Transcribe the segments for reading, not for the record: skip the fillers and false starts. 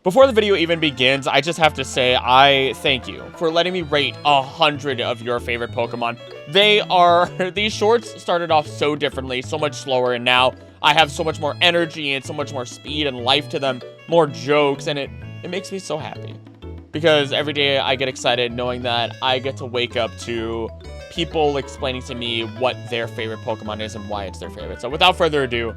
Before the video even begins, I just have to say I thank you for letting me rate 100 of your favorite Pokemon. These shorts started off so differently, so much slower, and now I have so much more energy and so much more speed and life to them, more jokes, and it makes me so happy. Because every day I get excited knowing that I get to wake up to people explaining to me what their favorite Pokemon is and why it's their favorite. So without further ado,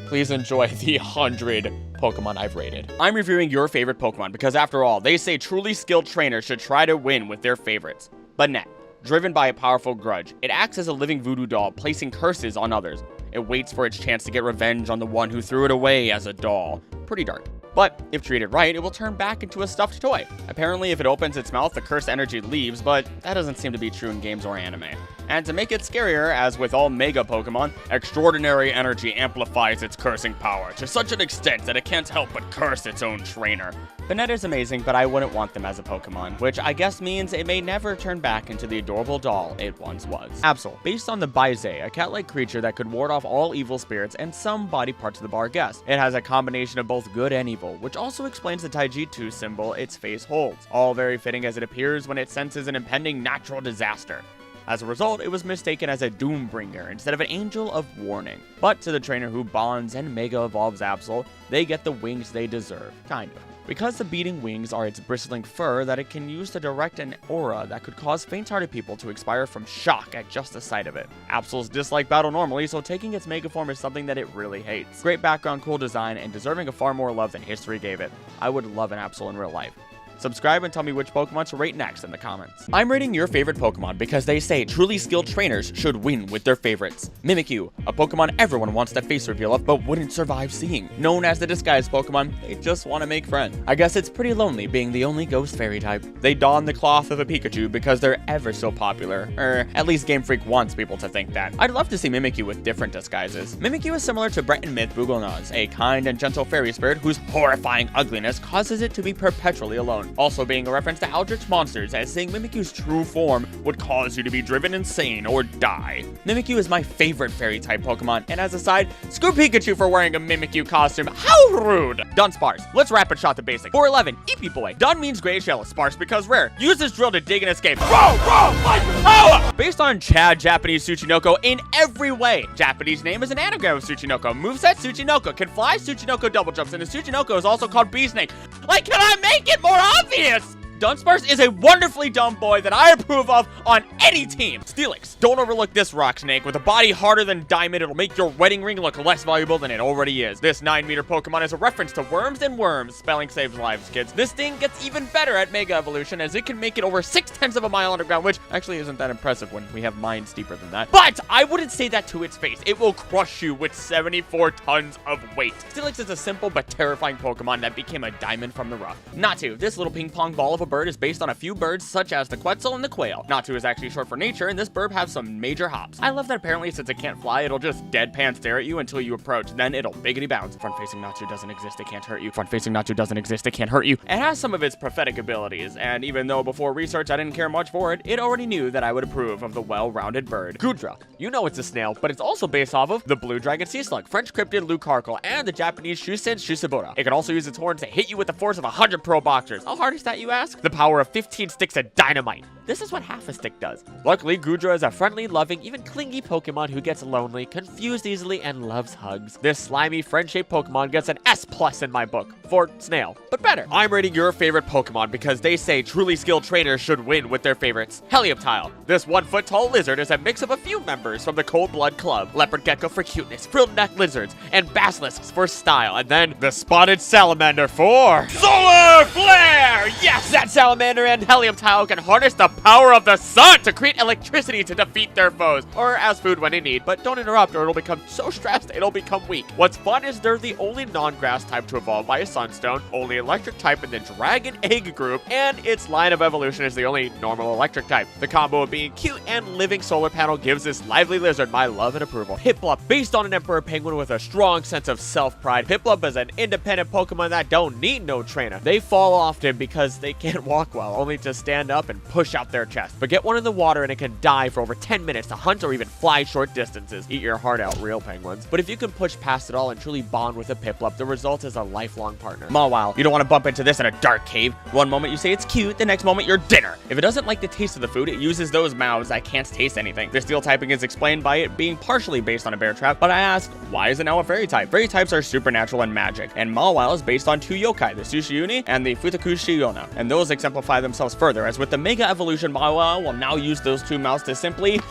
please enjoy the 100 Pokemon I've rated. I'm reviewing your favorite Pokemon because after all, they say truly skilled trainers should try to win with their favorites. Banette, driven by a powerful grudge, it acts as a living voodoo doll, placing curses on others. It waits for its chance to get revenge on the one who threw it away as a doll. Pretty dark. But if treated right, it will turn back into a stuffed toy. Apparently, if it opens its mouth, the cursed energy leaves, but that doesn't seem to be true in games or anime. And to make it scarier, as with all Mega Pokemon, extraordinary energy amplifies its cursing power to such an extent that it can't help but curse its own trainer. Banette is amazing, but I wouldn't want them as a Pokemon, which I guess means it may never turn back into the adorable doll it once was. Absol, based on the Baize, a cat-like creature that could ward off all evil spirits and some body parts of the bar guest. It has a combination of both good and evil, which also explains the Taiji-2 symbol its face holds, all very fitting as it appears when it senses an impending natural disaster. As a result, it was mistaken as a Doombringer instead of an Angel of Warning. But to the trainer who bonds and Mega Evolves Absol, they get the wings they deserve, kind of. Because the beating wings are its bristling fur that it can use to direct an aura that could cause faint-hearted people to expire from shock at just the sight of it. Absols dislike battle normally, so taking its Mega form is something that it really hates. Great background, cool design, and deserving of far more love than history gave it. I would love an Absol in real life. Subscribe and tell me which Pokemon to rate next in the comments. I'm rating your favorite Pokemon because they say truly skilled trainers should win with their favorites. Mimikyu, a Pokemon everyone wants that face reveal of but wouldn't survive seeing. Known as the disguised Pokemon, they just want to make friends. I guess it's pretty lonely being the only ghost fairy type. They don the cloth of a Pikachu because they're ever so popular. Or at least Game Freak wants people to think that. I'd love to see Mimikyu with different disguises. Mimikyu is similar to Breton myth Bugelnaz, a kind and gentle fairy spirit whose horrifying ugliness causes it to be perpetually alone. Also being a reference to Eldritch monsters, as seeing Mimikyu's true form would cause you to be driven insane or die. Mimikyu is my favorite fairy-type Pokemon, and as a side, screw Pikachu for wearing a Mimikyu costume. How rude! Dunsparce. Let's rapid shot the basic. 411, Eepee Boy. Dun means gray shell, sparse because rare. Use this drill to dig and escape. Power! Based on Chad, Japanese Tsuchinoko in every way. Japanese name is an anagram of Tsuchinoko. Moveset Tsuchinoko. Can fly Tsuchinoko double jumps, and the Tsuchinoko is also called Bee Snake. Like, can I make it more obvious? Dunsparce is a wonderfully dumb boy that I approve of on any team. Steelix, don't overlook this rock snake. With a body harder than diamond, it'll make your wedding ring look less valuable than it already is. This 9-meter Pokemon is a reference to worms and worms. Spelling saves lives, kids. This thing gets even better at Mega Evolution, as it can make it over 6/10 of a mile underground, which actually isn't that impressive when we have mines deeper than that. But I wouldn't say that to its face. It will crush you with 74 tons of weight. Steelix is a simple but terrifying Pokemon that became a diamond from the rough. Natu, this little ping pong ball of a bird is based on a few birds such as the Quetzal and the Quail. Natu is actually short for nature, and this bird has some major hops. I love that apparently since it can't fly, it'll just deadpan stare at you until you approach, then it'll biggity bounce. Front-facing Natu doesn't exist, it can't hurt you. Front-facing Natu doesn't exist, it can't hurt you. It has some of its prophetic abilities, and even though before research I didn't care much for it, it already knew that I would approve of the well-rounded bird. Gudra, you know it's a snail, but it's also based off of the Blue Dragon Sea Slug, French Cryptid Lucarcal, and the Japanese Shusen Shusabura. It can also use its horns to hit you with the force of 100 pro boxers. How hard is that, you ask? The power of 15 sticks of dynamite. This is what half a stick does. Luckily, Gudra is a friendly, loving, even clingy Pokemon who gets lonely, confused easily, and loves hugs. This slimy, friend-shaped Pokemon gets an S+ in my book, for snail, but better. I'm rating your favorite Pokemon because they say truly skilled trainers should win with their favorites. Helioptile. This 1-foot-tall lizard is a mix of a few members from the Cold Blood Club. Leopard Gecko for cuteness, frilled neck lizards, and basilisks for style, and then the spotted salamander for solar flare! Yes, that salamander and Helioptile can harness the power of the sun to create electricity to defeat their foes, or as food when in need, but don't interrupt or it'll become so stressed it'll become weak. What's fun is they're the only non-grass type to evolve by a sunstone, only electric type in the dragon egg group, and its line of evolution is the only normal electric type. The combo of being cute and living solar panel gives this lively lizard my love and approval. Piplup, based on an emperor penguin with a strong sense of self-pride. Piplup is an independent Pokemon that don't need no trainer. They fall often because they can't can't walk well, only to stand up and push out their chest. But get one in the water and it can die for over 10 minutes to hunt or even fly short distances. Eat your heart out, real penguins. But if you can push past it all and truly bond with a Piplup, the result is a lifelong partner. Mawile, you don't want to bump into this in a dark cave. One moment you say it's cute, the next moment you're dinner. If it doesn't like the taste of the food, it uses those mouths that can't taste anything. Their steel typing is explained by it being partially based on a bear trap, but I ask, why is it now a fairy type? Fairy types are supernatural and magic, and Mawile is based on two yokai, the Sushiuni and the Futakushi Yona, and those exemplify themselves further, as with the Mega Evolution, Mawile will now use those two mouths to simply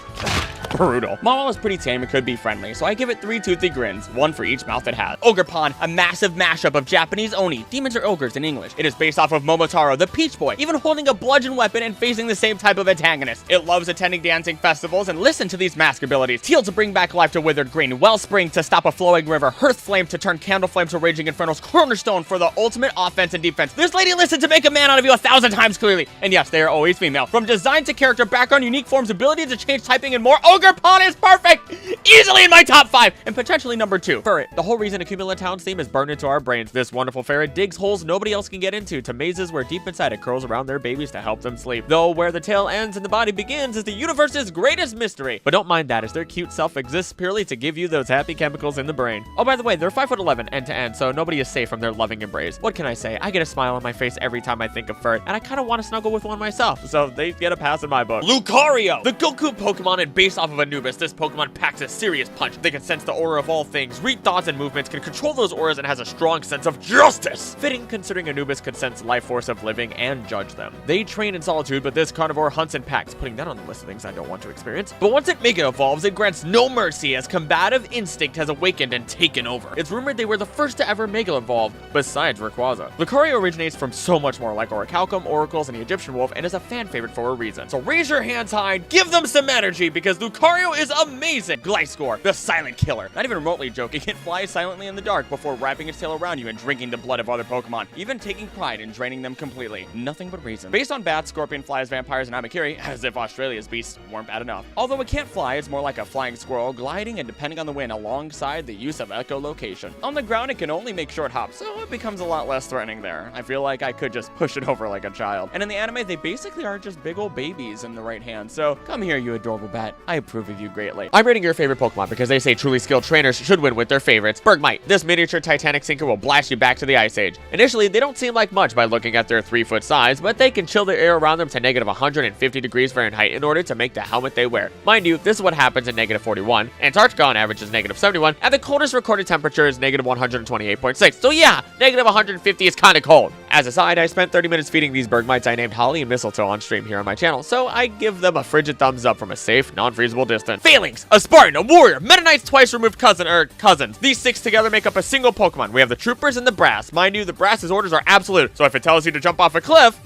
brutal. Mawile is pretty tame and could be friendly, so I give it 3 toothy grins, one for each mouth it has. Ogerpon, a massive mashup of Japanese Oni, demons or ogres in English. It is based off of Momotaro, the Peach Boy, even holding a bludgeon weapon and facing the same type of antagonist. It loves attending dancing festivals and listen to these mask abilities. Teal to bring back life to withered green, Wellspring to stop a flowing river, Hearth Flame to turn candle flames to raging infernos, Cornerstone for the ultimate offense and defense. This lady listened to make a man out of you 1,000 times clearly. And yes, they are always female. From design to character, background, unique forms, ability to change typing, and more, Ogerpon is perfect! Easily in my top 5, and potentially number 2. Ferret, the whole reason Accumulate Town's theme is burned into our brains. This wonderful ferret digs holes nobody else can get into, to mazes where deep inside it curls around their babies to help them sleep. Though where the tail ends and the body begins is the universe's greatest mystery. But don't mind that, as their cute self exists purely to give you those happy chemicals in the brain. Oh, by the way, they're 5'11" end to end, so nobody is safe from their loving embrace. What can I say? I get a smile on my face every time I think of Ferret, and I kind of want to snuggle with one myself, so they get a pass in my book. Lucario! The Goku Pokemon, and based off of Anubis, this Pokemon packs a serious punch. They can sense the aura of all things, read thoughts and movements, can control those auras, and has a strong sense of justice. Fitting, considering Anubis could sense life force of living and judge them. They train in solitude, but this carnivore hunts in packs, putting that on the list of things I don't want to experience. But once it Mega Evolves, it grants no mercy, as combative instinct has awakened and taken over. It's rumored they were the first to ever Mega Evolve, besides Rayquaza. Lucario originates from so much more, like Orichalcum, Oracles, and the Egyptian Wolf, and is a fan favorite for a reason. So raise your hands high, give them some energy, because Lucario is amazing! Gliscor, the silent killer. Not even remotely joking, it flies silently in the dark before wrapping its tail around you and drinking the blood of other Pokemon, even taking pride in draining them completely. Nothing but reason. Based on bats, scorpion, flies, vampires, and Amakiri, as if Australia's beasts weren't bad enough. Although it can't fly, it's more like a flying squirrel, gliding and depending on the wind alongside the use of echolocation. On the ground, it can only make short hops, so it becomes a lot less threatening there. I feel like I could just push it over like a child. And in the anime, they basically are just big old babies in the right hand, so come here, you adorable bat. I approve of you greatly. I'm rating your favorite Pokemon because they say truly skilled trainers should win with their favorites. Bergmite, this miniature Titanic sinker will blast you back to the Ice Age. Initially, they don't seem like much by looking at their 3-foot size, but they can chill the air around them to negative 150 degrees Fahrenheit in order to make the helmet they wear. Mind you, this is what happens at negative 41. Antarctica on average is negative 71, and the coldest recorded temperature is negative 128.6. So yeah, negative 150 is kind of cold. As a side, I spent 30 minutes feeding these Bergmites I named Holly and Mistletoe on stream here on my channel, so I give them a frigid thumbs up from a safe, non-freezable distance. Failings, a Spartan, a warrior, Meta Knight's twice removed cousins. These 6 together make up a single Pokemon. We have the Troopers and the Brass. Mind you, the Brass's orders are absolute, so if it tells you to jump off a cliff,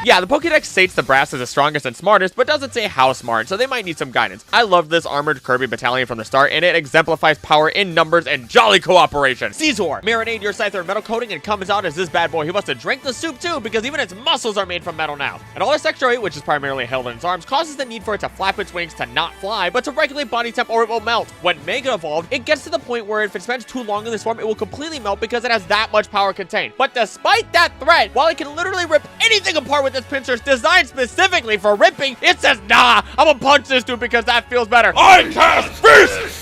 yeah, the Pokedex states the Brass is the strongest and smartest, but doesn't say how smart, so they might need some guidance. I love this armored Kirby battalion from the start, and it exemplifies power in numbers and jolly cooperation. Caesar, marinate your Scyther in metal coating and comes out as this bad boy who must have drank the soup too, because even its muscles are made from metal now. And all its extra weight, which is primarily held in its arms, causes the need for it to flap its wings to not fly, but to regulate body temp or it will melt. When Mega Evolved, it gets to the point where if it spends too long in this form, it will completely melt because it has that much power contained. But despite that threat, while it can literally rip anything apart with its pincers designed specifically for ripping, it says, nah, I'm gonna punch this dude because that feels better. I cast Feast!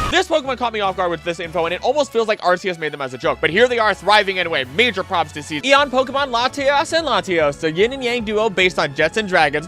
This Pokemon caught me off guard with this info, and it almost feels like Arceus made them as a joke, but here they are thriving anyway. Major props to Caesar. Eon Pokemon Latios and Latios, the yin and yang duo based on Jets and Dragons.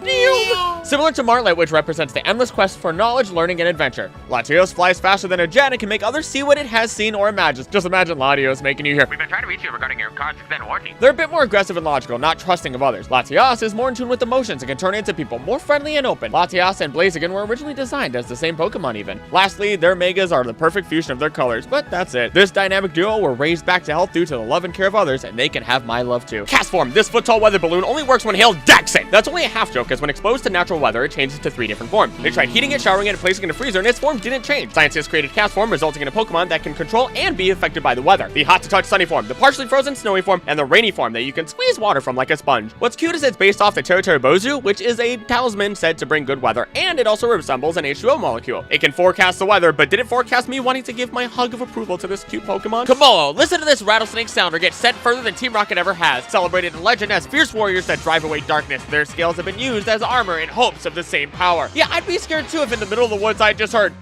Similar to Martlet, which represents the endless quest for knowledge, learning, and adventure. Latios flies faster than a jet and can make others see what it has seen or imagines. Just imagine Latios making you hear, "We've been trying to reach you regarding your car's extended warranty." They're a bit more aggressive and logical, not trusting of others. Latios is more in tune with emotions and can turn into people, more friendly and open. Latios and Blaziken were originally designed as the same Pokemon even. Lastly, their Megas are the perfect fusion of their colors, but that's it. This dynamic duo were raised back to health due to the love and care of others, and they can have my love too. Cast form, this foot-tall weather balloon only works when hailed Daxing. That's only a half joke, as when exposed to natural weather, it changes to 3 different forms. They tried heating it, showering it, and placing it in a freezer, and its form didn't change. Scientists created cast form, resulting in a Pokemon that can control and be affected by the weather. The hot-to-touch sunny form, the partially frozen snowy form, and the rainy form that you can squeeze water from like a sponge. What's cute is it's based off the Bozu, which is a talisman said to bring good weather, and it also resembles an H2O molecule. It can forecast the weather, but did it forecast forecast me wanting to give my hug of approval to this cute Pokemon. Kamolo, listen to this rattlesnake sound or get sent further than Team Rocket ever has. Celebrated in legend as fierce warriors that drive away darkness. Their scales have been used as armor in hopes of the same power. Yeah, I'd be scared too if in the middle of the woods I just heard.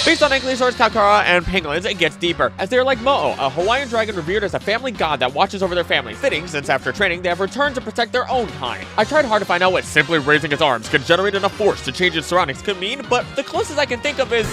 Based on Ankylosaurs, Kakara, and Pangolins, it gets deeper, as they are like Mo'o, a Hawaiian dragon revered as a family god that watches over their family. Fitting, since after training, they have returned to protect their own kind. I tried hard to find out what simply raising its arms could generate enough force to change its surroundings could mean, but the closest I can think of is...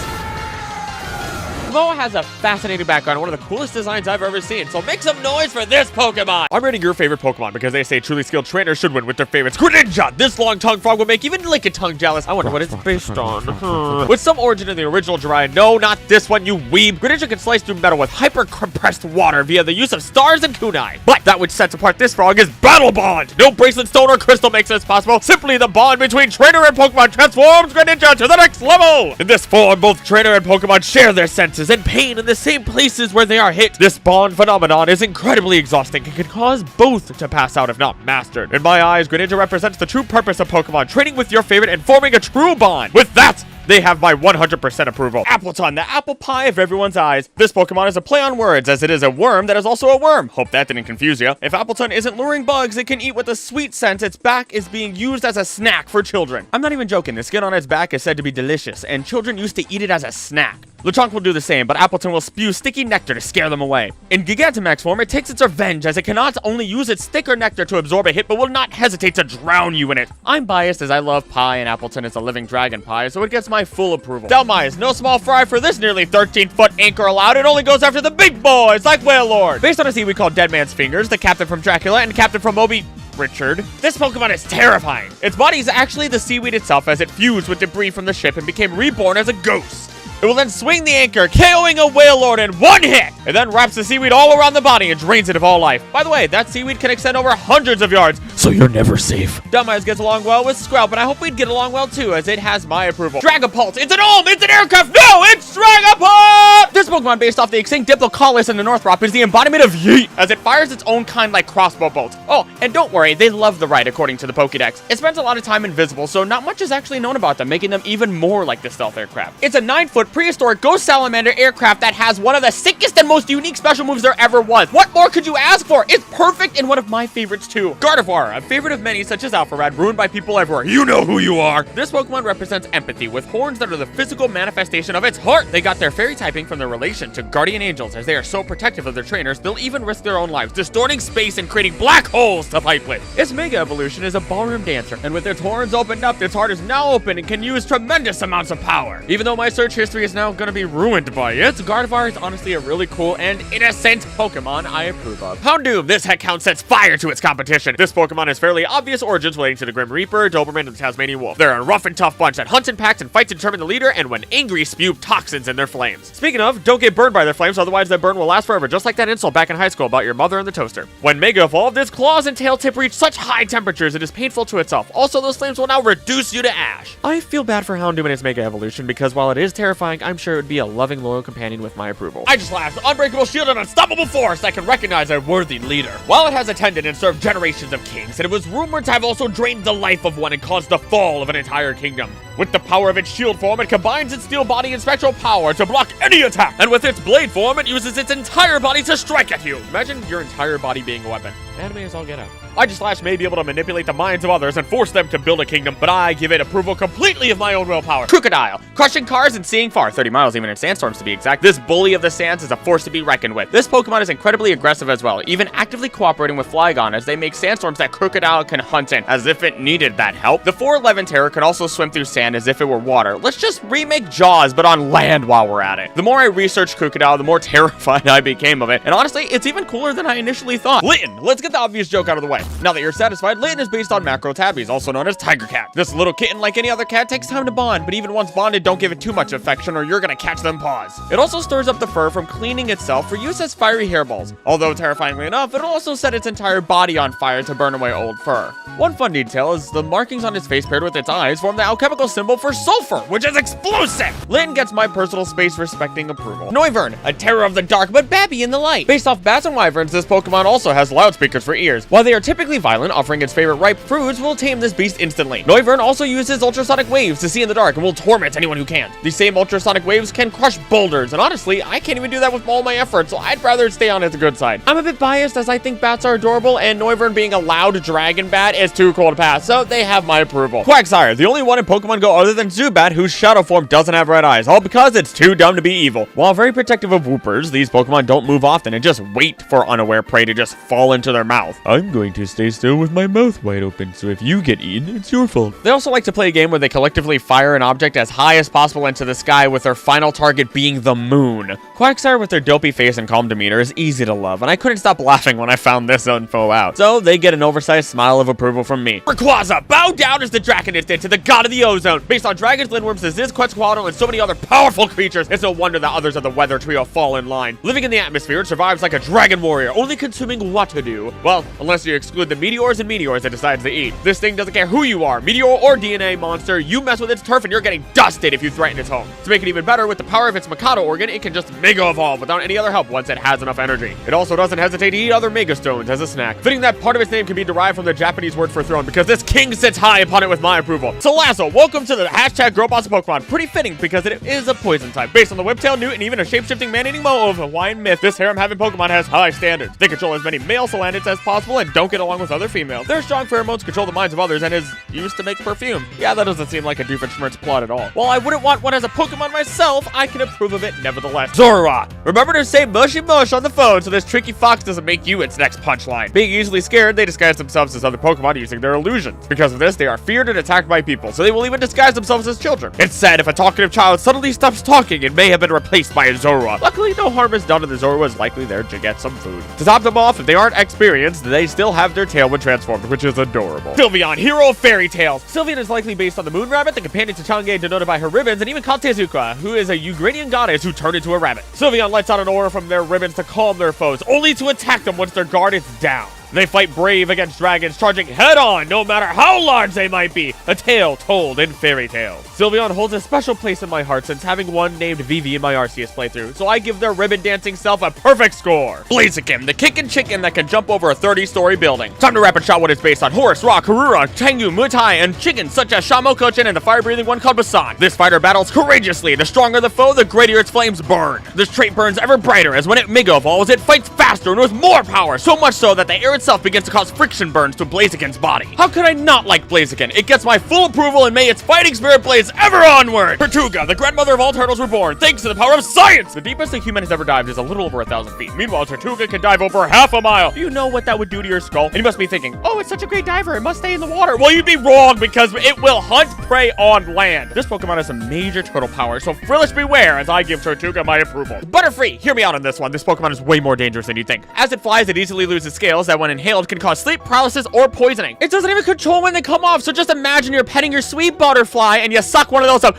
Mo'o has a fascinating background, one of the coolest designs I've ever seen, so make some noise for this Pokemon! I'm rating your favorite Pokemon because they say truly skilled trainers should win with their favorites. Greninja! This long-tongued frog would make even Lickitung jealous. I wonder what it's based on. With some origin in the original Jiraiya. No, not this one, you weeb. Greninja can slice through metal with hyper-compressed water via the use of stars and kunai. But that which sets apart this frog is Battle Bond! No bracelet, stone, or crystal makes this possible. Simply the bond between trainer and Pokemon transforms Greninja to the next level! In this form, both trainer and Pokemon share their senses and pain in the same places where they are hit. This bond phenomenon is incredibly exhausting and can cause both to pass out if not mastered. In my eyes, Greninja represents the true purpose of Pokemon, training with your favorite and forming a true bond. With that, they have my 100% approval. Appleton, the apple pie of everyone's eyes. This Pokemon is a play on words, as it is a worm that is also a worm. Hope that didn't confuse you. If Appleton isn't luring bugs, it can eat with a sweet scent. Its back is being used as a snack for children. I'm not even joking. The skin on its back is said to be delicious, and children used to eat it as a snack. Lechonk will do the same, but Appleton will spew sticky nectar to scare them away. In Gigantamax form, it takes its revenge, as it cannot only use its thicker nectar to absorb a hit, but will not hesitate to drown you in it. I'm biased as I love pie, and Appleton is a living dragon pie, so it gets my full approval. Delmai is no small fry for this nearly 13-foot anchor allowed. It only goes after the big boys, like Whale Lord. Based on a seaweed called Dead Man's Fingers, the captain from Dracula, and captain from Moby... Richard. This Pokemon is terrifying. Its body is actually the seaweed itself, as it fused with debris from the ship and became reborn as a ghost. It will then swing the anchor, KOing a Whale Lord in one hit! It then wraps the seaweed all around the body and drains it of all life. By the way, that seaweed can extend over hundreds of yards, so you're never safe. Dumbass gets along well with Squelp, and I hope we'd get along well too, as it has my approval. Dragapult! It's an Olm! It's an aircraft! No! It's Dragapult! This Pokemon, based off the extinct Diplocallis in the Northrop, is the embodiment of Yeet, as it fires its own kind like crossbow bolts. Oh, and don't worry, they love the ride according to the Pokedex. It spends a lot of time invisible, so not much is actually known about them, making them even more like the stealth aircraft. It's a 9-foot prehistoric ghost salamander aircraft that has one of the sickest and most unique special moves there ever was. What more could you ask for? It's perfect and one of my favorites too. Gardevoir, a favorite of many such as Alpharad, ruined by people everywhere. You know who you are. This Pokemon represents empathy with horns that are the physical manifestation of its heart. They got their fairy typing from their relation to guardian angels, as they are so protective of their trainers, they'll even risk their own lives, distorting space and creating black holes to fight with. Its Mega Evolution is a ballroom dancer, and with its horns opened up, its heart is now open and can use tremendous amounts of power. Even though my search history is now gonna be ruined by it, Gardevoir is honestly a really cool and innocent Pokemon I approve of. Houndoom, this heckhound sets fire to its competition. This Pokemon has fairly obvious origins relating to the Grim Reaper, Doberman, and the Tasmanian Wolf. They're a rough and tough bunch that hunts in packs and fights to determine the leader, and when angry, spew toxins in their flames. Speaking of, don't get burned by their flames, otherwise that burn will last forever, just like that insult back in high school about your mother and the toaster. When Mega Evolved, its claws and tail tip reach such high temperatures it is painful to itself. Also, those flames will now reduce you to ash. I feel bad for Houndoom and its Mega Evolution, because while it is terrifying, I'm sure it would be a loving, loyal companion with my approval. I just laughed. Unbreakable shield and unstoppable force that can recognize a worthy leader. While it has attended and served generations of kings, and it was rumored to have also drained the life of one and caused the fall of an entire kingdom. With the power of its shield form, it combines its steel body and spectral power to block any attack. And with its blade form, it uses its entire body to strike at you. Imagine your entire body being a weapon. Anime is all get out. Aegislash may be able to manipulate the minds of others and force them to build a kingdom, but I give it approval completely of my own willpower. Crocodile, crushing cars and seeing far, 30 miles even in sandstorms to be exact. This bully of the sands is a force to be reckoned with. This Pokemon is incredibly aggressive as well, even actively cooperating with Flygon as they make sandstorms that Crocodile can hunt in, as if it needed that help. The 4'11 Terror can also swim through sand as if it were water. Let's just remake Jaws, but on land while we're at it. The more I researched Crocodile, the more terrified I became of it, and honestly, it's even cooler than I initially thought. Litten, let's get the obvious joke out of the way. Now that you're satisfied, Litten is based on Macro Tabbies, also known as Tiger Cat. This little kitten, like any other cat, takes time to bond, but even once bonded, don't give it too much affection or you're gonna catch them paws. It also stirs up the fur from cleaning itself for use as fiery hairballs. Although terrifyingly enough, it'll also set its entire body on fire to burn away old fur. One fun detail is the markings on its face paired with its eyes form the alchemical symbol for sulfur, which is explosive! Litten gets my personal space-respecting approval. Noivern, a terror of the dark, but babby in the light. Based off bats and wyverns, this Pokemon also has loudspeakers for ears. While they are typically violent, offering its favorite ripe fruits will tame this beast instantly. Noivern also uses ultrasonic waves to see in the dark and will torment anyone who can't. These same ultrasonic electrosonic waves can crush boulders, and honestly, I can't even do that with all my efforts, so I'd rather stay on its good side. I'm a bit biased as I think bats are adorable, and Noivern being a loud dragon bat is too cool to pass, so they have my approval. Quagsire, the only one in Pokemon Go other than Zubat whose shadow form doesn't have red eyes, all because it's too dumb to be evil. While very protective of whoopers, these Pokemon don't move often and just wait for unaware prey to just fall into their mouth. I'm going to stay still with my mouth wide open, so if you get eaten, it's your fault. They also like to play a game where they collectively fire an object as high as possible into the sky with their final target being the moon. Quagsire with their dopey face and calm demeanor is easy to love, and I couldn't stop laughing when I found this info out. So they get an oversized smile of approval from me. Rayquaza, bow down as the Draconid did to the god of the ozone. Based on dragons, lindworms, Ziz, Quetzalcoatl, and so many other powerful creatures, it's no wonder that others of the weather trio fall in line. Living in the atmosphere, it survives like a dragon warrior, only consuming what to do. Well, unless you exclude the meteors and meteors it decides to eat. This thing doesn't care who you are, meteor or DNA monster, you mess with its turf and you're getting dusted if you threaten its home. To make it even better, with the power of its Mikado organ, it can just Mega Evolve without any other help once it has enough energy. It also doesn't hesitate to eat other Mega Stones as a snack. Fitting that part of its name can be derived from the Japanese word for throne, because this king sits high upon it with my approval. Salazzle, welcome to the hashtag Girlboss of Pokemon. Pretty fitting because it is a poison type. Based on the Whiptail, Newt, and even a shape-shifting man-eating Mo of Hawaiian myth, this harem-having Pokemon has high standards. They control as many male Salanids as possible and don't get along with other females. Their strong pheromones control the minds of others and is used to make perfume. Yeah, that doesn't seem like a Doofenshmirtz plot at all. While I wouldn't want one as a Pokemon myself, I can approve of it nevertheless. Zorua, remember to say mushy mush on the phone so this tricky fox doesn't make you its next punchline. Being easily scared, they disguise themselves as other Pokemon using their illusions. Because of this, they are feared and attacked by people, so they will even disguise themselves as children. It's said if a talkative child suddenly stops talking, it may have been replaced by a Zorua. Luckily, no harm is done to the Zorua is likely there to get some food. To top them off, if they aren't experienced, they still have their tail when transformed, which is adorable. Sylveon, hero of fairy tales. Sylveon is likely based on the moon rabbit, the companion to Change denoted by her ribbons, and even called Tezuka, who is a Ukrainian goddess who turned into a rabbit. Sylveon lets out an aura from their ribbons to calm their foes, only to attack them once their guard is down. They fight brave against dragons, charging head-on, no matter how large they might be. A tale told in fairy tales. Sylveon holds a special place in my heart since having one named Vivi in my Arceus playthrough, so I give their ribbon-dancing self a perfect score. Blaziken, the kickin' chicken that can jump over a 30-story building. Time to rapid shot what is based on Horse, Rock, Karura, Tengu, Mutai, and chickens such as Shamokochin and the fire-breathing one called Basan. This fighter battles courageously. The stronger the foe, the greater its flames burn. This trait burns ever brighter, as when it Mega Evolves, it fights faster and with more power, so much so that the air itself begins to cause friction burns to Blaziken's body. How could I not like Blaziken? It gets my full approval and may its fighting spirit blaze ever onward! Tortuga, the grandmother of all turtles reborn, thanks to the power of science! The deepest a human has ever dived is a little over 1,000 feet. Meanwhile, Tortuga can dive over half a mile. Do you know what that would do to your skull? And you must be thinking, oh, it's such a great diver, it must stay in the water. Well, you'd be wrong, because it will hunt prey on land. This Pokemon has some major turtle power, so Frillish beware as I give Tortuga my approval. Butterfree, hear me out on this one. This Pokemon is way more dangerous than you think. As it flies, it easily loses scales that when inhaled can cause sleep paralysis or poisoning. It doesn't even control when they come off, so just imagine you're petting your sweet butterfly and you suck one of those up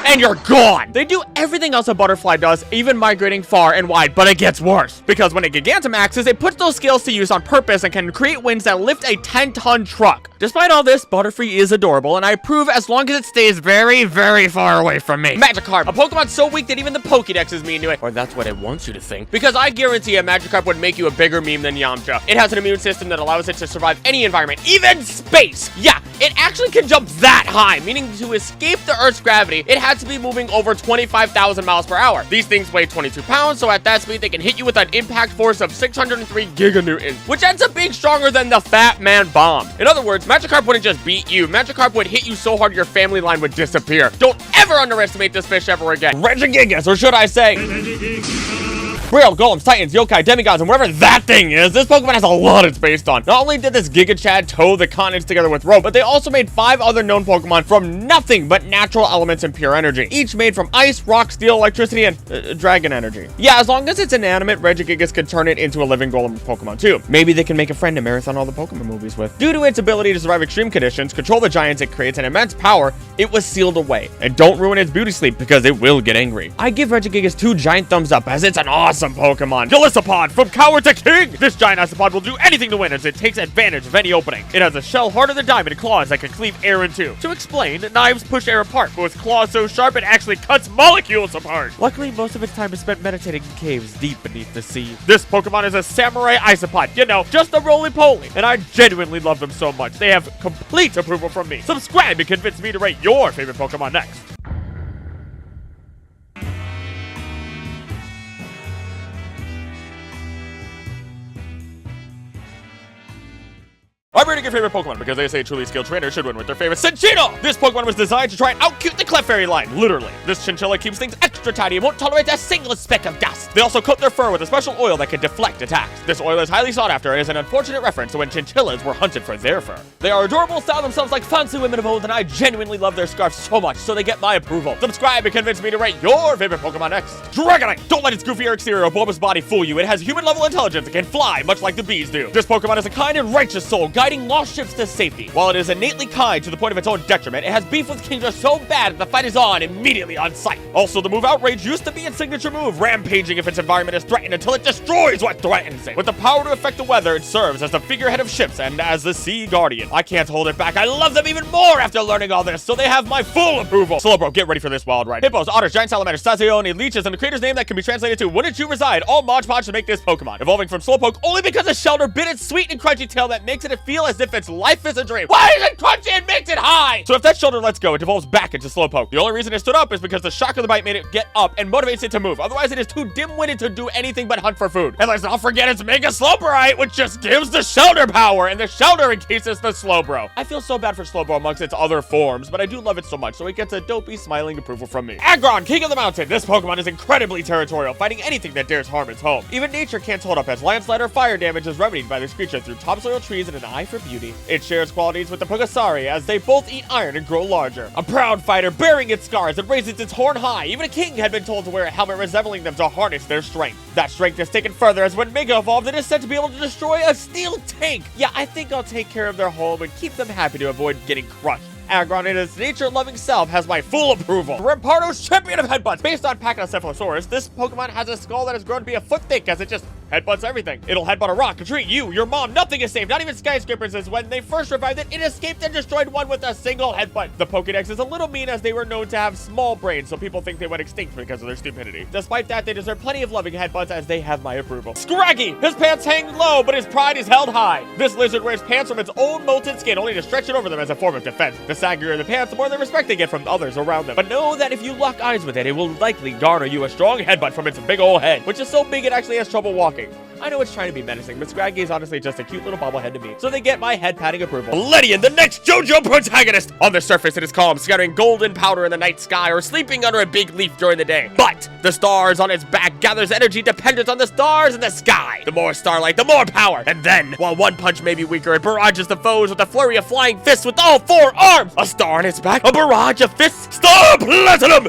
and you're gone. They do everything else a butterfly does, even migrating far and wide, but it gets worse. Because when it Gigantamaxes, it puts those scales to use on purpose and can create winds that lift a 10-ton truck. Despite all this, Butterfree is adorable, and I approve as long as it stays very, very far away from me. Magikarp, a Pokemon so weak that even the Pokedex is mean to it. Or that's what it wants you to think. Because I guarantee a Magikarp would make you a bigger meme than Yamcha. It has an immune system that allows it to survive any environment, even space. Yeah, it actually can jump that high, meaning to escape the Earth's gravity, it had to be moving over 25,000 miles per hour. These things weigh 22 pounds, so at that speed, they can hit you with an impact force of 603 giganewtons, which ends up being stronger than the Fat Man Bomb. In other words, Magikarp wouldn't just beat you. Magikarp would hit you so hard your family line would disappear. Don't ever underestimate this fish ever again. Regigigas, or should I say... Real golems, titans, yokai, demigods, and whatever that thing is, this Pokemon has a lot it's based on. Not only did this Giga Chad tow the continents together with rope, but they also made 5 other known Pokemon from nothing but natural elements and pure energy. Each made from ice, rock, steel, electricity, and dragon energy. Yeah, as long as it's inanimate, Regigigas can turn it into a living golem Pokemon too. Maybe they can make a friend to marathon all the Pokemon movies with. Due to its ability to survive extreme conditions, control the giants it creates, and immense power, it was sealed away. And don't ruin its beauty sleep because it will get angry. I give Regigigas 2 giant thumbs up as it's an awesome Pokemon. Golisopod, from coward to king! This giant Isopod will do anything to win as it takes advantage of any opening. It has a shell harder than diamond and claws that can cleave air in two. To explain, knives push air apart, but with claws so sharp it actually cuts molecules apart. Luckily, most of its time is spent meditating in caves deep beneath the sea. This Pokemon is a samurai Isopod, you know, just a roly-poly, and I genuinely love them so much. They have complete approval from me. Subscribe and convince me to rate your favorite Pokemon next. I'm reading your favorite Pokemon because they say truly skilled trainers should win with their favorite Cinccino. This Pokemon was designed to try and out-cute the Clefairy line, literally. This chinchilla keeps things extra tidy and won't tolerate a single speck of dust. They also coat their fur with a special oil that can deflect attacks. This oil is highly sought after and is an unfortunate reference to when chinchillas were hunted for their fur. They are adorable, style themselves like fancy women of old, and I genuinely love their scarves so much, so they get my approval. Subscribe and convince me to rate your favorite Pokemon next. Dragonite! Don't let its goofier exterior or bulbous body fool you. It has human-level intelligence and can fly, much like the bees do. This Pokemon is a kind and righteous soul, guiding lost ships to safety. While it is innately kind to the point of its own detriment, it has beef with Kingdra so bad that the fight is on immediately on sight. Also, the move Outrage used to be its signature move, rampaging if its environment is threatened until it destroys what threatens it. With the power to affect the weather, it serves as the figurehead of ships and as the sea guardian. I can't hold it back. I love them even more after learning all this, so they have my full approval. Slowbro, get ready for this wild ride. Hippos, otters, giant salamanders, Stazione, leeches, and the creator's name that can be translated to "Wouldn't you reside?" all Mod Podge to make this Pokemon, evolving from Slowpoke only because a Shelter bit its sweet and crunchy tail that makes it feel as if its life is a dream. Why is it crunchy and makes it high? So if that Shelter lets go, it devolves back into Slowpoke. The only reason it stood up is because the shock of the bite made it get up and motivates it to move. Otherwise, it is too dim-witted to do anything but hunt for food. And let's not forget its Mega Slowborite, which just gives the Shelter power, and the Shelter encases the Slowbro. I feel so bad for Slowbro amongst its other forms, but I do love it so much, so it gets a dopey, smiling approval from me. Aggron, King of the Mountain. This Pokemon is incredibly territorial, fighting anything that dares harm its home. Even nature can't hold up, as landslide or fire damage is remedied by this creature through topsoil trees and an eye for beauty. It shares qualities with the Pokesari, as they both eat iron and grow larger. A proud fighter bearing its scars and raises its horn high. Even a king had been told to wear a helmet resembling them to harness their strength. That strength is taken further, as when Mega evolved, it is said to be able to destroy a steel tank. Yeah, I think I'll take care of their home and keep them happy to avoid getting crushed. Aggron, in its nature-loving self, has my full approval. Rampardo's champion of headbutts. Based on Pachycephalosaurus, this Pokemon has a skull that has grown to be a foot thick as it just headbutts everything. It'll headbutt a rock, a tree, you, your mom, nothing is safe, not even skyscrapers, as when they first revived it, it escaped and destroyed one with a single headbutt. The Pokedex is a little mean, as they were known to have small brains, so people think they went extinct because of their stupidity. Despite that, they deserve plenty of loving headbutts, as they have my approval. Scraggy! His pants hang low, but his pride is held high. This lizard wears pants from its own molten skin, only to stretch it over them as a form of defense. The saggier the pants, the more the respect they get from others around them. But know that if you lock eyes with it, it will likely garner you a strong headbutt from its big old head, which is so big it actually has trouble walking. I know it's trying to be menacing, but Scraggy is honestly just a cute little bobblehead to me, so they get my head-patting approval. Ledian, the next JoJo protagonist! On the surface, it is calm, scattering golden powder in the night sky or sleeping under a big leaf during the day. But the stars on its back gathers energy dependent on the stars in the sky. The more starlight, the more power. And then, while one punch may be weaker, it barrages the foes with a flurry of flying fists with all 4 arms. A star on its back, a barrage of fists. Star Platinum!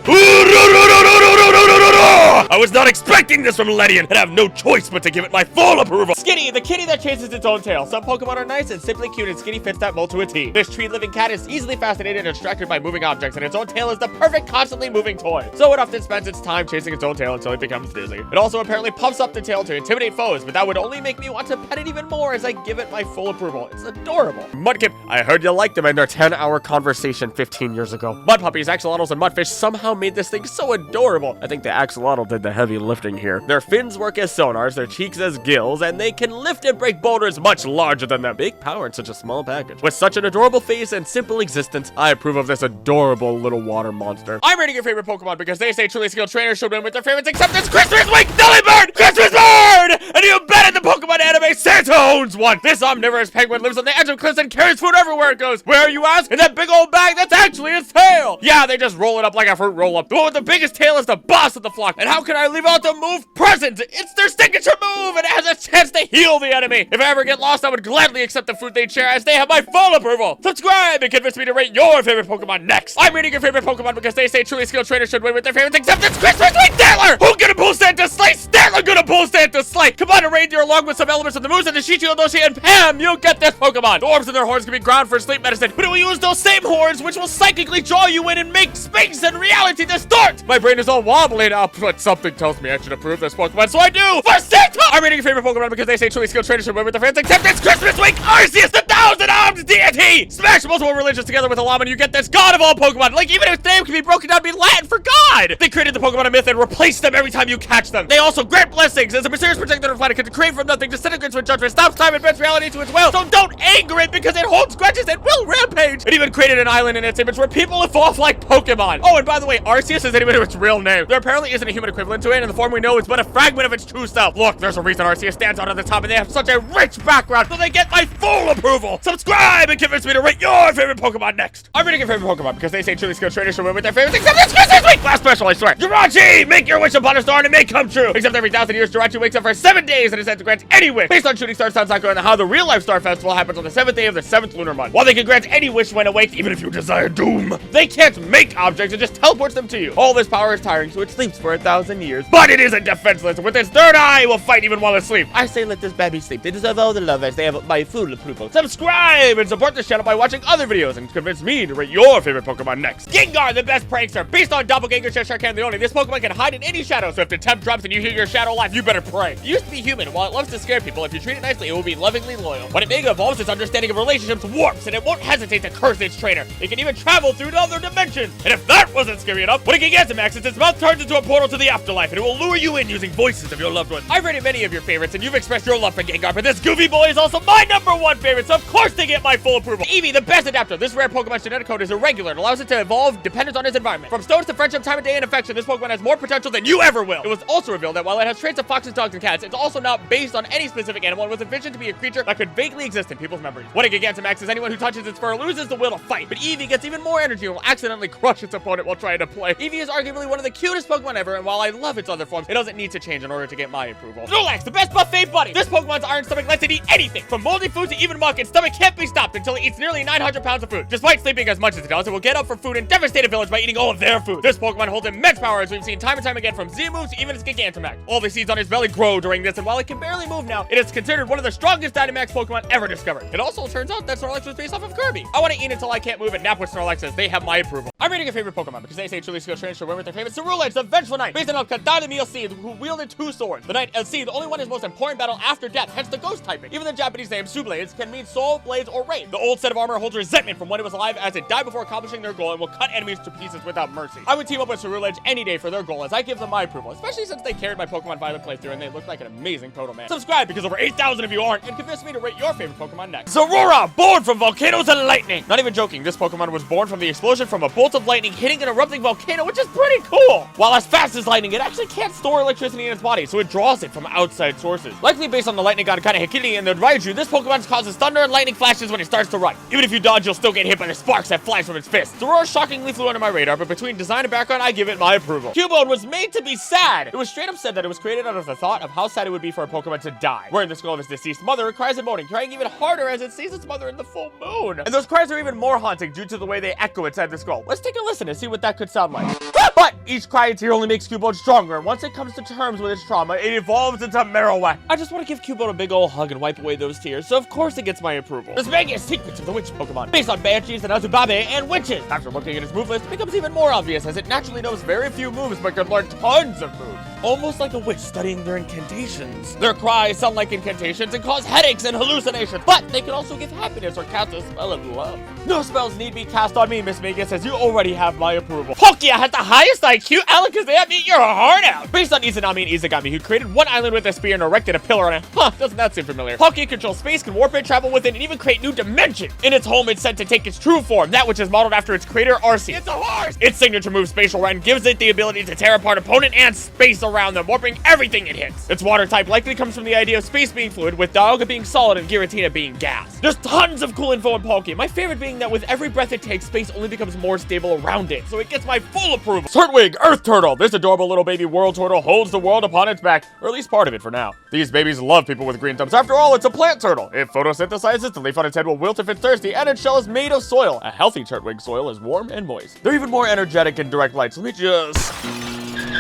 I was not expecting this from Ledian, and have no choice but to give it my full approval. Skinny, the kitty that chases its own tail. Some Pokemon are nice and simply cute, and Skinny fits that mold to a T. This tree-living cat is easily fascinated and distracted by moving objects, and its own tail is the perfect constantly moving toy. So it often spends its time chasing its own tail until it becomes dizzy. It also apparently pumps up the tail to intimidate foes, but that would only make me want to pet it even more as I give it my full approval. It's adorable. Mudkip, I heard you liked them in their 10-hour conversation 15 years ago. Mud puppies, axolotls, and mudfish somehow made this thing so adorable. I think the axolotl did the heavy lifting here. Their fins work as sonars, their cheeks as gills, and they can lift and break boulders much larger than them. Big power in such a small package. With such an adorable face and simple existence, I approve of this adorable little water monster. I'm rating your favorite Pokemon because they say truly skilled trainers should win with their favorites, except it's Christmas week, Delibird! Christmas bird! And you bet in the Pokemon anime, Santa owns one! This omnivorous penguin lives on the edge of cliffs and carries food everywhere it goes. Where, you ask? In that big old bag that's actually its tail! Yeah, they just roll it up like a fruit roll-up. The one with the biggest tail is the boss of the flock. And how can I leave out the move Present? It's their signature move, and it has a chance to heal the enemy. If I ever get lost, I would gladly accept the fruit they'd share, as they have my full approval. Subscribe and convince me to rate your favorite Pokemon next. I'm rating your favorite Pokemon because they say truly skilled trainers should win with their favorites, except it's Christmas week, Statler! Who's gonna pull Santa's sleigh? Statler gonna pull Santa's sleigh! Come on, a reindeer along with some elements of the moose and the Shichiyo Doshi, and Pam, you get this Pokemon! The orbs in their horns can be ground for sleep medicine, but it will use those same horns, which will psychically draw you in and make space and reality distort! My brain is all wobbly now, but something tells me I should approve this Pokemon, so I do! For Santa! I'm rating your favorite Pokemon because they say truly skilled trainers should win with their fans, except it's Christmas week! Arceus, the 1,000 Arms deity! Smash multiple religions together with a llama and you get this god of all Pokemon. Like, even if name can be broken down to be Latin for God. They created the Pokemon myth and replaced them every time you catch them. They also grant blessings as a mysterious protector of the planet can create from nothing, disintegrates with judgment, stops time and bends reality to its will. So don't anger it because it holds grudges and will rampage. It even created an island in its image where people evolve like Pokemon. Oh, and by the way, Arceus isn't even its real name. There apparently isn't a human equivalent to it, and the form we know is but a fragment of its true self. Look, there's a reason Arceus stands out on the top, and they have such a rich background, so they get my full approval. Subscribe and convince me to rate your favorite Pokemon next. I'm rating your favorite Pokemon because they say truly skilled trainers should win with their favorites, except this week. Last special, I swear. Jirachi, make your wish upon a star and it may come true. Except every 1,000 years, Jirachi wakes up for 7 days and is said to grant any wish. Based on shooting star sun cycle and how the real life star festival happens on the 7th day of the 7th lunar month. While they can grant any wish when awake, even if you desire doom, they can't make objects, it just teleports them to you. All this power is tiring, so it sleeps for 1,000 years. But it isn't defenseless. With its third eye, it will fight even while asleep. I say let this baby sleep. They deserve all the love as they have my full approval. Subscribe and support this channel by watching other videos and convince me to rate your favorite Pokemon next. Gengar, the best prankster. Based on Doppelganger Cheshire Cat the only, this Pokemon can hide in any shadow, so if the temp drops and you hear your shadow laugh, you better pray. It used to be human. While it loves to scare people, if you treat it nicely, it will be lovingly loyal. When it mega evolves, its understanding of relationships warps, and it won't hesitate to curse its trainer. It can even travel through to other dimensions. And if that wasn't scary enough, when it Gigantamaxes, its mouth turns into a portal to the afterlife, and it will lure you in using voices of your loved ones. I've rated many of your favorites, and you've expressed your love for Gengar, but this goofy boy is also my #1 favorite, so of course they get my full approval. Eevee, the best adapter. This rare Pokemon's genetic code is irregular and allows it to evolve dependent on its environment. From stones to friendship, time of day, and affection, this Pokemon has more potential than you ever will. It was also revealed that while it has traits of foxes, dogs, and cats, it's also not based on any specific animal and was envisioned to be a creature that could vaguely exist in people's memories. What a Gigantamax is, anyone who touches its fur loses the will to fight, but Eevee gets even more energy and will accidentally crush its opponent while trying to play. Eevee is arguably one of the cutest Pokemon ever, and while I love its other forms, it doesn't need to change in order to get my approval. Snorlax, the best buffet buddy. This Pokemon's iron stomach lets it eat anything, from moldy food to even muck. Its stomach can't be stopped until it eats nearly 900 pounds of food. Despite sleeping as much as it does, it will get up for food and devastate a village by eating all of their food. This Pokemon holds immense power, as we've seen time and time again, from Z moves to even its Gigantamax. All the seeds on his belly grow during this, and while it can barely move now, it is considered one of the strongest Dynamax Pokemon ever discovered. It also turns out that Snorlax was based off of Kirby. I want to eat until I can't move and nap with Snorlax as they have my approval. I'm rating your favorite Pokemon because they say truly skilled trainers should win with their favorite Ceruledge, the vengeful knight, based on Kadadamil Seed, who wielded 2 swords. The knight Seed, the only one in his most important battle after death, hence the ghost typing. Even the Japanese name Sublades can mean soul, blades, or rain. The old set of armor holds resentment from when it was alive as it died before accomplishing their goal and will cut enemies to pieces without mercy. I would team up with Ceruledge any day for their goal as I give them my approval, especially since they carried my Pokemon Violet playthrough and they look like an amazing Proto Man. Subscribe because over 8,000 of you aren't, and convince me to rate your favorite Pokemon next. Zorora, born from volcanoes and lightning. Not even joking, this Pokemon was born from the explosion from a bolt of lightning hitting an erupting volcano, which is pretty cool. While as fast as lightning, it actually can't store electricity in its body, so it draws it from outside sources. Likely based on the lightning god Kanehikini and the Raiju, this Pokemon causes thunder and lightning flashes when it starts to run. Even if you dodge, you'll still get hit by the sparks that flies from its fist. Zorora shockingly flew under my radar, but between design and background, I give it my approval. Cubone was made to be sad. It was straight up said that it was created out of the thought of how sad it would be for a Pokemon to die. Wearing the skull of its deceased mother, it cries and moaning, crying even harder as it sees its mother in the full moon. And those cries are even more haunting due to the way they echo inside the skull. Let's take a listen and see what that could sound like. But each cry and tear only makes Cubone stronger, and once it comes to terms with its trauma, it evolves into Marowak. I just want to give Cubone a big ol' hug and wipe away those tears, so of course it gets my approval. This manga is Secrets of the Witch Pokemon, based on Banshees and Azubabe and witches. After looking at its move list, it becomes even more obvious as it naturally knows very few moves but can learn tons of moves. Almost like a witch studying their incantations. Their cries sound like incantations and cause headaches and hallucinations, but they can also give happiness or cast a spell of love. No spells need be cast on me, Miss Megas, as you already have my approval. Pokia has the highest IQ. Alakazam, eat your heart out. Based on Izanami and Izagami, who created one island with a spear and erected a pillar on it. Huh, doesn't that seem familiar? Pokia controls space, can warp it, travel within, and even create new dimensions. In its home, it's said to take its true form, that which is modeled after its creator, Arcee. It's a horse! Its signature move, Spatial Rend, gives it the ability to tear apart opponent and space around them, warping everything it hits. Its water type likely comes from the idea of space being fluid, with Dialga being solid and Giratina being gas. There's tons of cool info in Poke, my favorite being that with every breath it takes, space only becomes more stable around it, so it gets my full approval. Turtwig, Earth Turtle. This adorable little baby world turtle holds the world upon its back, or at least part of it for now. These babies love people with green thumbs. After all, it's a plant turtle. It photosynthesizes, the leaf on its head will wilt if it's thirsty, and its shell is made of soil. A healthy Turtwig soil is warm and moist. They're even more energetic in direct light, so let me just...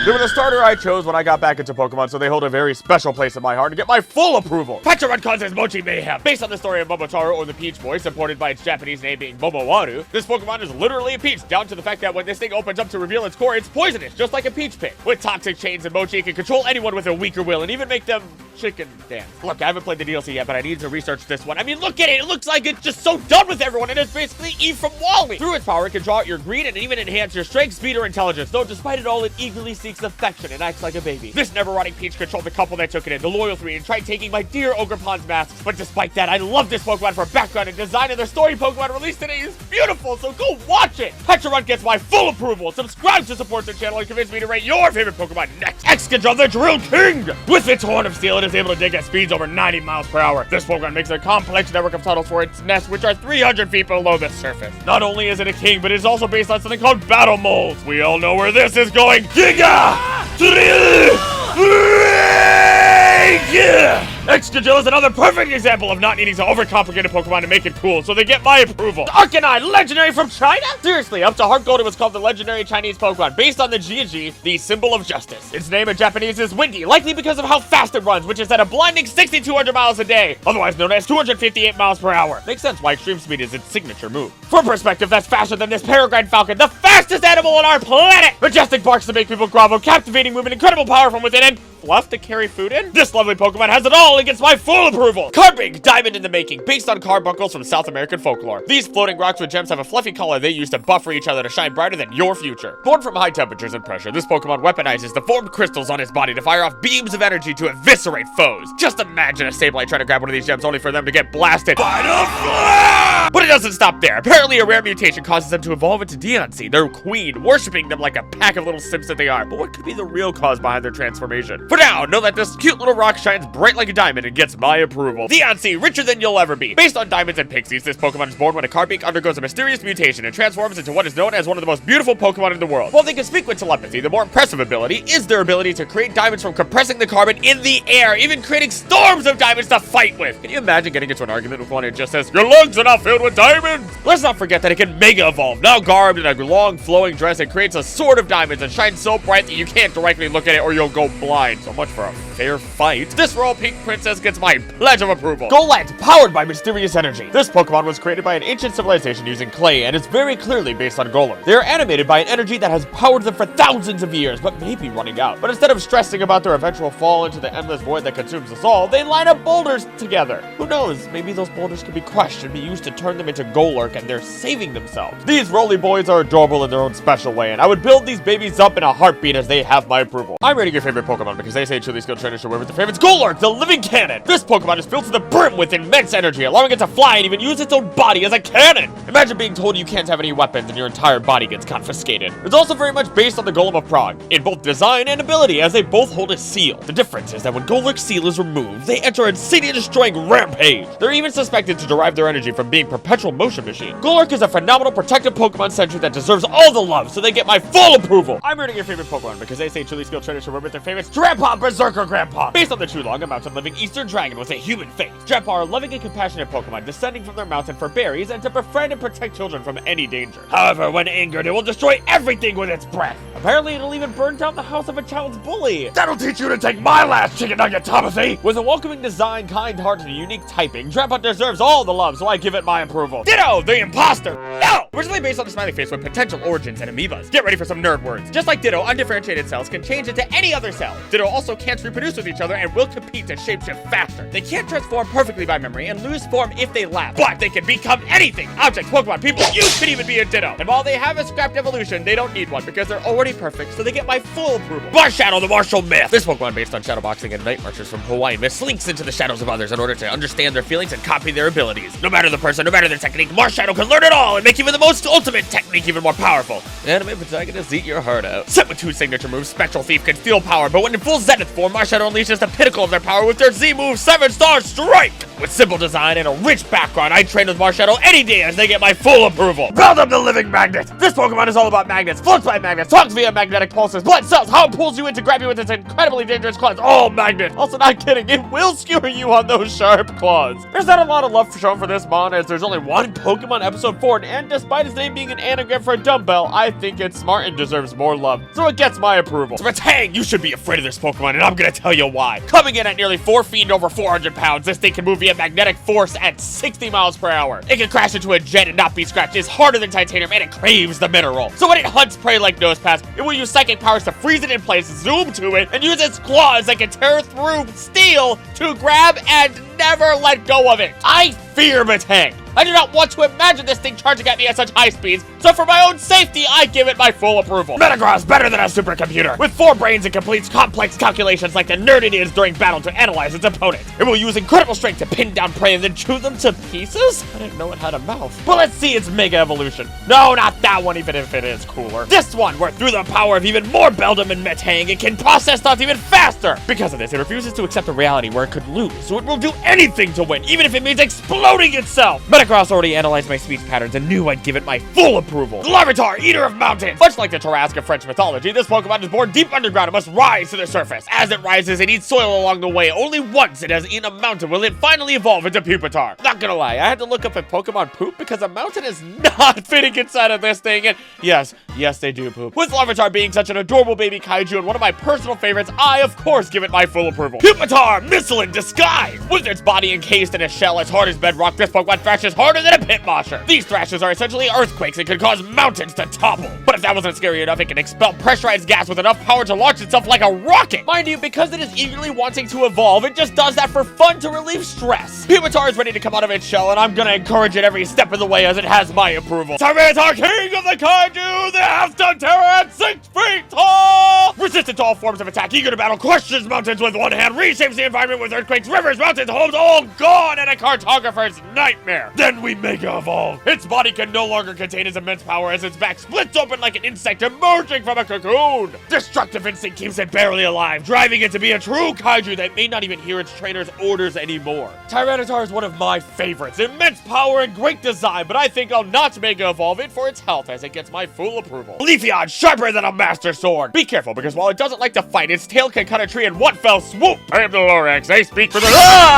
They were the starter I chose when I got back into Pokemon, so they hold a very special place in my heart and get my full approval. Pecharunt causes Mochi Mayhem. Based on the story of Momotaro or the Peach Boy, supported by its Japanese name being Momowaru, this Pokemon is literally a peach, down to the fact that when this thing opens up to reveal its core, it's poisonous, just like a peach pit. With toxic chains and Mochi, it can control anyone with a weaker will and even make them chicken dance. Look, I haven't played the DLC yet, but I need to research this one. I mean, look at it. It looks like it's just so done with everyone. It is basically Eve from WALL-E. Through its power, it can draw out your greed and even enhance your strength, speed, or intelligence. Though despite it all, it eagerly seeks affection and acts like a baby. This never-rotting peach controlled the couple that took it in, the loyal three, and tried taking my dear Ogreppon's masks. But despite that, I love this Pokemon for background and design, and their story Pokemon released today is beautiful, so go watch it! Pecharunt gets my full approval. Subscribe to support the channel and convince me to rate your favorite Pokemon next. Excadrill, the Drill King! With its horn of steel, it is able to dig at speeds over 90 miles per hour. This Pokemon makes a complex network of tunnels for its nests, which are 300 feet below the surface. Not only is it a king, but it is also based on something called battle molds. We all know where this is going. Giga! Excadrill is another perfect example of not needing to overcomplicate a Pokemon to make it cool, so they get my approval. Arcanine, legendary from China? Seriously, up to Heart Gold, it was called the legendary Chinese Pokemon, based on the Jiji, the symbol of justice. Its name in Japanese is Windy, likely because of how fast it runs, which is at a blinding 6,200 miles a day, otherwise known as 258 miles per hour. Makes sense why Extreme Speed is its signature move. For perspective, that's faster than this Peregrine Falcon, the fastest animal on our planet! Majestic barks to make people grovel, captivating movement, incredible power from within, and fluff to carry food in? This lovely Pokemon has it all and gets my full approval! Carbink, diamond in the making, based on carbuncles from South American folklore. These floating rocks with gems have a fluffy color they use to buffer each other to shine brighter than your future. Born from high temperatures and pressure, this Pokemon weaponizes the formed crystals on its body to fire off beams of energy to eviscerate foes. Just imagine a Sableye trying to grab one of these gems only for them to get blasted by the flame! But it doesn't stop there. Apparently a rare mutation causes them to evolve into Deontay, their queen, worshipping them like a pack of little simps that they are. But what could be the real cause behind their transformation? For now, know that this cute little rock shines bright like a diamond and gets my approval. Deontay, richer than you'll ever be. Based on diamonds and pixies, this Pokemon is born when a Carbink undergoes a mysterious mutation and transforms into what is known as one of the most beautiful Pokemon in the world. While they can speak with telepathy, the more impressive ability is their ability to create diamonds from compressing the carbon in the air, even creating storms of diamonds to fight with. Can you imagine getting into an argument with one and it just says, "Your lungs are not filled with diamonds"? Let's not forget that it can Mega Evolve, now garbed in a long flowing dress, and creates a sword of diamonds and shines so bright that you can't directly look at it or you'll go blind. So much for a fair fight. This Royal Pink Princess gets my pledge of approval. Golett, powered by mysterious energy. This Pokemon was created by an ancient civilization using clay, and it's very clearly based on Golem. They are animated by an energy that has powered them for thousands of years, but may be running out. But instead of stressing about their eventual fall into the endless void that consumes us all, they line up boulders together. Who knows, maybe those boulders could be crushed and be used to turn them into Golurk, and they're saving themselves. These roly boys are adorable in their own special way, and I would build these babies up in a heartbeat as they have my approval. I'm rating your favorite Pokemon because they say truly skilled trainers should wear with their favorites. Golurk, the living cannon! This Pokemon is filled to the brim with immense energy, allowing it to fly and even use its own body as a cannon! Imagine being told you can't have any weapons and your entire body gets confiscated. It's also very much based on the Golem of Prague, in both design and ability, as they both hold a seal. The difference is that when Golurk's seal is removed, they enter a city-destroying rampage. They're even suspected to derive their energy from being perpetual motion machine. Golurk is a phenomenal protective Pokemon sentry that deserves all the love, so they get my full approval. I'm rating your favorite Pokemon because they say truly skilled trainers should wear with their favorites. Grandpa Berserker Grandpa! Based on the Chulong, a mountain living eastern dragon with a human face. Grandpa are loving and compassionate Pokemon descending from their mountain for berries and to befriend and protect children from any danger. However, when angered, it will destroy everything with its breath. Apparently, it'll even burn down the house of a child's bully. That'll teach you to take my last chicken nugget, Timothy! With a welcoming design, kind heart, and unique typing, Grandpa deserves all the love, so I give it my approval. Ditto, the imposter! No! Originally based on the smiley face with potential origins and amoebas. Get ready for some nerd words. Just like Ditto, undifferentiated cells can change into any other cell. Ditto also can't reproduce with each other and will compete to shapeshift faster. They can't transform perfectly by memory and lose form if they laugh, but they can become anything. Objects, Pokemon, people, you could even be a Ditto. And while they have a scrapped evolution, they don't need one because they're already perfect, so they get my full approval. Marshadow, the martial myth. This Pokemon based on shadowboxing and night marchers from Hawaii myth slinks into the shadows of others in order to understand their feelings and copy their abilities. No matter the person, no matter their technique, Marshadow can learn it all and make even the most ultimate technique even more powerful. Anime protagonists eat your heart out. Set with two signature moves, Spectral Thief can steal power, but when in full Zenith form, Marshadow unleashes the pinnacle of their power with their Z move, 7-Star Strike! With simple design and a rich background, I train with Marshadow any day as they get my full approval. Build up the living magnet! This Pokemon is all about magnets, floats by magnets, talks via magnetic pulses, blood cells, how it pulls you in to grab you with its incredibly dangerous claws, all magnet! Also, not kidding, it will skewer you on those sharp claws. There's not a lot of love shown for this mon, as there's only one Pokemon episode 4, and despite despite its name being an anagram for a dumbbell, I think it's smart and deserves more love, so it gets my approval. So Metang, you should be afraid of this Pokemon, and I'm gonna tell you why. Coming in at nearly 4 feet and over 400 pounds, this thing can move via magnetic force at 60 miles per hour. It can crash into a jet and not be scratched. It's harder than titanium, and it craves the mineral. So when it hunts prey like Nosepass, it will use psychic powers to freeze it in place, zoom to it, and use its claws that can tear through steel to grab and never let go of it. I fear Metang. I do not want to imagine this thing charging at me at such high speeds, so for my own safety, I give it my full approval. Metagross is better than a supercomputer. With 4 brains, it completes complex calculations like the nerd it is during battle to analyze its opponent. It will use incredible strength to pin down prey and then chew them to pieces? I didn't know it had a mouth. But let's see its Mega Evolution. No, not that one, even if it is cooler. This one, where through the power of even more Beldum and Metang, it can process thoughts even faster. Because of this, it refuses to accept a reality where it could lose, so it will do anything to win, even if it means exploding itself. Metagross already analyzed my speech patterns and knew I'd give it my full approval. Larvitar, eater of mountains! Much like the Tarrasque of French mythology, this Pokemon is born deep underground and must rise to the surface. As it rises, it eats soil along the way. Only once it has eaten a mountain will it finally evolve into Pupitar. Not gonna lie, I had to look up if Pokemon poop because a mountain is not fitting inside of this thing, and yes, they do poop. With Larvitar being such an adorable baby kaiju and one of my personal favorites, I, of course, give it my full approval. Pupitar, missile in disguise! With its body encased in a shell as hard as bedrock, this Pokemon thrashes harder than a pit mosher. These thrashes are essentially earthquakes and could cause mountains to topple. But if that wasn't scary enough, it can expel pressurized gas with enough power to launch itself like a rocket. Mind you, because it is eagerly wanting to evolve, it just does that for fun to relieve stress. Pupitar is ready to come out of its shell, and I'm gonna encourage it every step of the way as it has my approval. Tyranitar, king of the kaiju, the half-ton terror at 6 feet tall! Resistant to all forms of attack, eager to battle, crushes mountains with one hand, reshapes the environment with earthquakes, rivers, mountains, homes, all gone, and a cartographer's nightmare. Then we Mega Evolve. Its body can no longer contain its immense power as its back splits open like an insect emerging from a cocoon. Destructive instinct keeps it barely alive, driving it to be a true kaiju that may not even hear its trainer's orders anymore. Tyranitar is one of my favorites. Immense power and great design, but I think I'll not Mega Evolve it for its health as it gets my full approval. Leafeon, sharper than a master sword. Be careful, because while it doesn't like to fight, its tail can cut a tree in one fell swoop. I am the Lorax. I speak for the...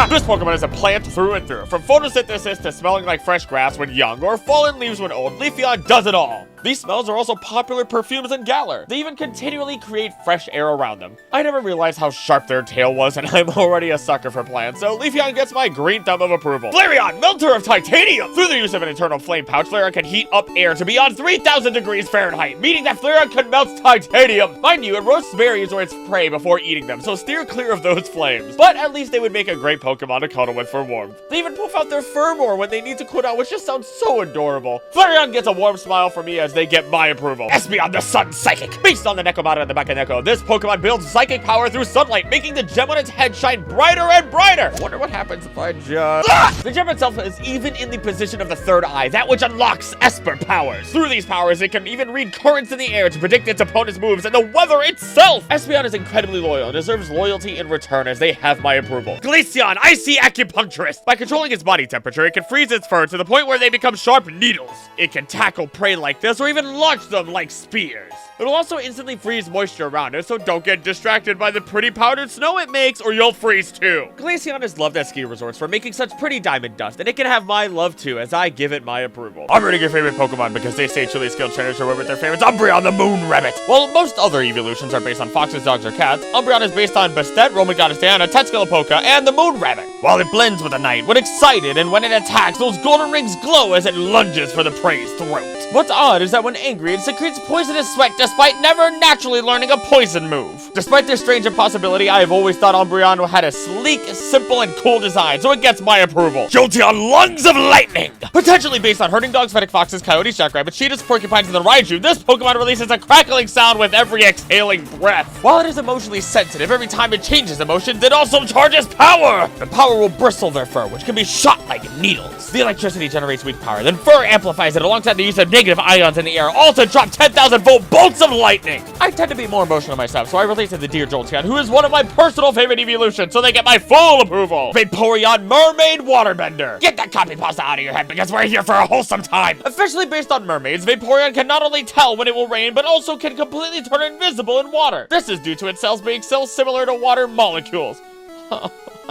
This Pokemon is a plant through and through. From photosynthesis to smelling like fresh grass when young, or fallen leaves when old, Leafeon does it all. These smells are also popular perfumes in Galar. They even continually create fresh air around them. I never realized how sharp their tail was, and I'm already a sucker for plants, so Leafeon gets my green thumb of approval. Flareon, melter of titanium! Through the use of an internal flame pouch, Flareon can heat up air to beyond 3,000 degrees Fahrenheit, meaning that Flareon can melt titanium. Mind you, it roasts berries or its prey before eating them, so steer clear of those flames. But at least they would make a great Pokemon to cuddle with for warmth. They even poof out their fur more when they need to cool down, which just sounds so adorable. Flareon gets a warm smile from me as they get my approval. Espeon, the Sun Psychic. Based on the Necomata at the back of Neko, this Pokemon builds psychic power through sunlight, making the gem on its head shine brighter and brighter. I wonder what happens if I just... The gem itself is even in the position of the third eye, that which unlocks Esper powers. Through these powers, it can even read currents in the air to predict its opponent's moves and the weather itself. Espeon is incredibly loyal and deserves loyalty in return as they have my approval. Glaceon, Icy Acupuncturist. By controlling its body temperature, it can freeze its fur to the point where they become sharp needles. It can tackle prey like this or even launch them like spears. It'll also instantly freeze moisture around it, so don't get distracted by the pretty powdered snow it makes or you'll freeze too. Glaceon is loved at ski resorts for making such pretty diamond dust, and it can have my love too as I give it my approval. I'm reading your favorite Pokemon because they say truly skilled trainers are with their favorites. Umbreon, the Moon Rabbit. While most other evolutions are based on foxes, dogs, or cats, Umbreon is based on Bastet, Roman Goddess Diana, Tetscalapoca, and the Moon Rabbit. While it blends with the night when excited and when it attacks, those golden rings glow as it lunges for the prey's throat. What's odd is that when angry, it secretes poisonous sweat despite never naturally learning a poison move. Despite this strange impossibility, I have always thought Umbreon had a sleek, simple, and cool design, so it gets my approval. Jolteon, Lungs of Lightning! Potentially based on herding dogs, fennec foxes, coyotes, jackrabbits, cheetahs, porcupines, and the Raiju, this Pokemon releases a crackling sound with every exhaling breath. While it is emotionally sensitive, every time it changes emotions, it also charges power! The power will bristle their fur, which can be shot like needles. The electricity generates weak power, then fur amplifies it alongside the use of negative ions in the air, all to drop 10,000-volt bolts of lightning! I tend to be more emotional myself, so I relate to the dear Jolteon, who is one of my personal favorite evolutions, so they get my full approval. Vaporeon, Mermaid Waterbender. Get that copy pasta out of your head because we're here for a wholesome time. Officially based on mermaids, Vaporeon can not only tell when it will rain, but also can completely turn invisible in water. This is due to its cells being cells similar to water molecules.